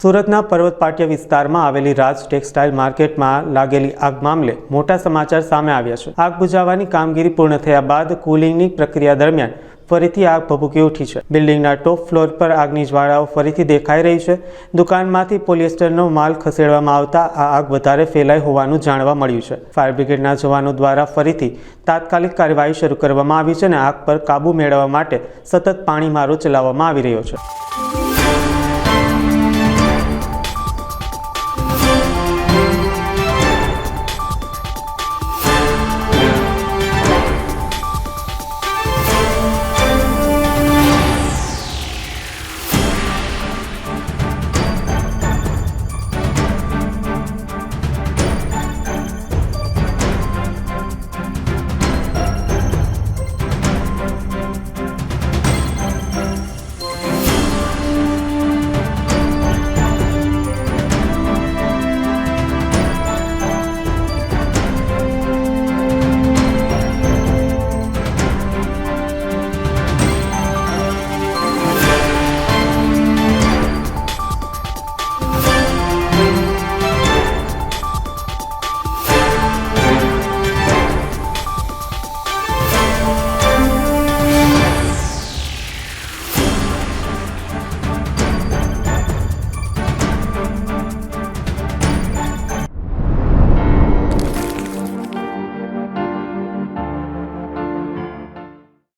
સુરતના પર્વત પાટિયા વિસ્તારમાં આવેલી રાજ ટેક્સટાઇલ માર્કેટમાં લાગેલી આગ મામલે મોટા સમાચાર સામે આવ્યા છે। આગ બુઝાવવાની કામગીરી પૂર્ણ થયા બાદ કુલિંગની પ્રક્રિયા દરમિયાન ફરીથી આગ ભભૂકી ઉઠી છે। બિલ્ડિંગના ટોપ ફ્લોર પર આગની જ્વાળાઓ ફરીથી દેખાઈ રહી છે। દુકાનમાંથી પોલિએસ્ટરનો માલ ખસેડવામાં આવતા આ આગ વધારે ફેલાઈ હોવાનું જાણવા મળ્યું છે। ફાયર બ્રિગેડના જવાનો દ્વારા ફરીથી તાત્કાલિક કાર્યવાહી શરૂ કરવામાં આવી છે અને આગ પર કાબૂ મેળવવા માટે સતત પાણીમારો ચલાવવામાં આવી રહ્યો છે।